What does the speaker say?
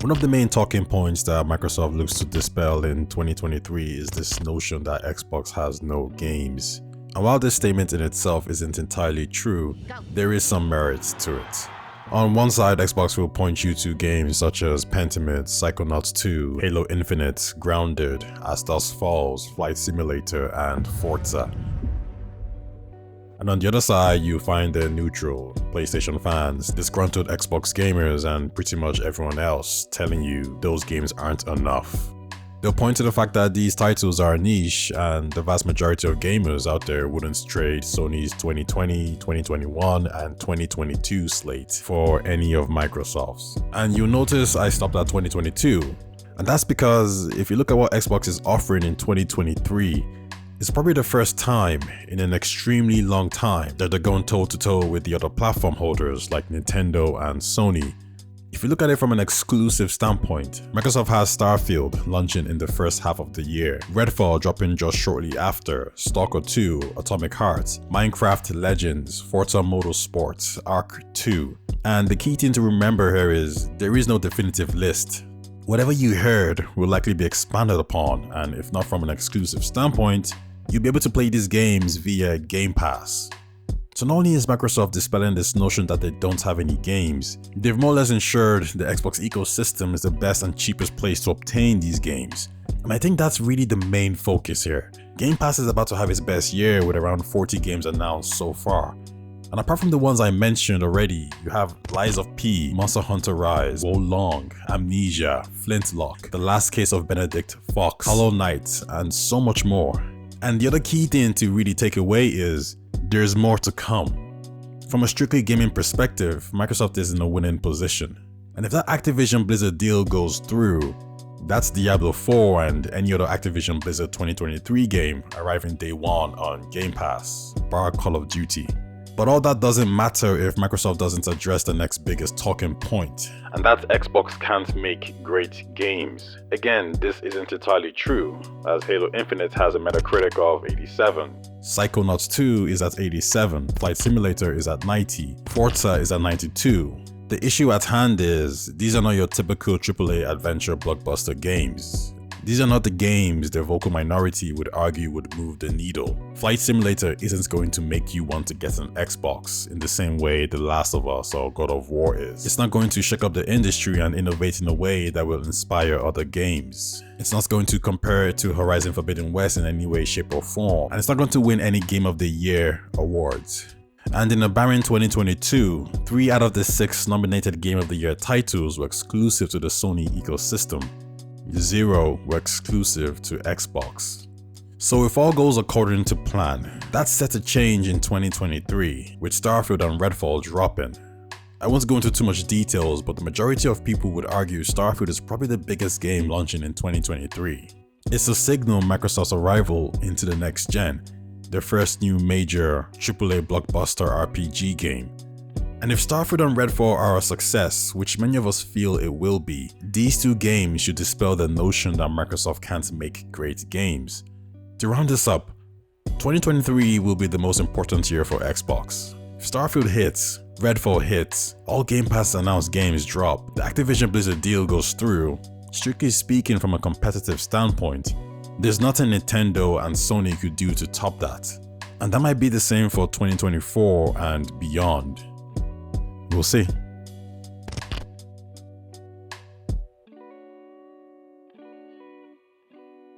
One of the main talking points that Microsoft looks to dispel in 2023 is this notion that Xbox has no games. And while this statement in itself isn't entirely true, there is some merit to it. On one side, Xbox will point you to games such as Pentiment, Psychonauts 2, Halo Infinite, Grounded, As Dusk Falls, Flight Simulator, and Forza. And on the other side, you find the neutral PlayStation fans, disgruntled Xbox gamers, and pretty much everyone else telling you those games aren't enough. They'll point to the fact that these titles are niche and the vast majority of gamers out there wouldn't trade Sony's 2020, 2021, and 2022 slate for any of Microsoft's. And you'll notice I stopped at 2022. And that's because if you look at what Xbox is offering in 2023, it's probably the first time in an extremely long time that they're going toe-to-toe with the other platform holders like Nintendo and Sony. If you look at it from an exclusive standpoint, Microsoft has Starfield launching in the first half of the year, Redfall dropping just shortly after, Stalker 2, Atomic Heart, Minecraft Legends, Forza Motorsport, Arc 2. And the key thing to remember here is there is no definitive list. Whatever you heard will likely be expanded upon, and if not from an exclusive standpoint, you'll be able to play these games via Gamepass. So not only is Microsoft dispelling this notion that they don't have any games, they've more or less ensured the Xbox ecosystem is the best and cheapest place to obtain these games. And I think that's really the main focus here. Game Pass is about to have its best year with around 40 games announced so far. And apart from the ones I mentioned already, you have Lies of P, Monster Hunter Rise, Wo Long, Amnesia, Flintlock, The Last Case of Benedict Fox, Hollow Knight, and so much more. And the other key thing to really take away is there's more to come. From a strictly gaming perspective, Microsoft is in a winning position. And if that Activision Blizzard deal goes through, that's Diablo 4 and any other Activision Blizzard 2023 game arriving day one on Game Pass, bar Call of Duty. But all that doesn't matter if Microsoft doesn't address the next biggest talking point, and that's Xbox can't make great games. Again, this isn't entirely true, as Halo Infinite has a Metacritic of 87. Psychonauts 2 is at 87, Flight Simulator is at 90, Forza is at 92. The issue at hand is, these are not your typical AAA adventure blockbuster games. These are not the games the vocal minority would argue would move the needle. Flight Simulator isn't going to make you want to get an Xbox in the same way The Last of Us or God of War is. It's not going to shake up the industry and innovate in a way that will inspire other games. It's not going to compare it to Horizon Forbidden West in any way, shape or form. And it's not going to win any Game of the Year awards. And in a barren 2022, 3 out of the 6 nominated Game of the Year titles were exclusive to the Sony ecosystem. 0 were exclusive to Xbox. So if all goes according to plan, that's set to change in 2023, with Starfield and Redfall dropping. I won't go into too much details, but the majority of people would argue Starfield is probably the biggest game launching in 2023. It's to signal Microsoft's arrival into the next gen, their first new major AAA blockbuster RPG game. And if Starfield and Redfall are a success, which many of us feel it will be, these two games should dispel the notion that Microsoft can't make great games. To round this up, 2023 will be the most important year for Xbox. If Starfield hits, Redfall hits, all Game Pass announced games drop, the Activision Blizzard deal goes through, strictly speaking from a competitive standpoint, there's nothing Nintendo and Sony could do to top that. And that might be the same for 2024 and beyond. We'll see.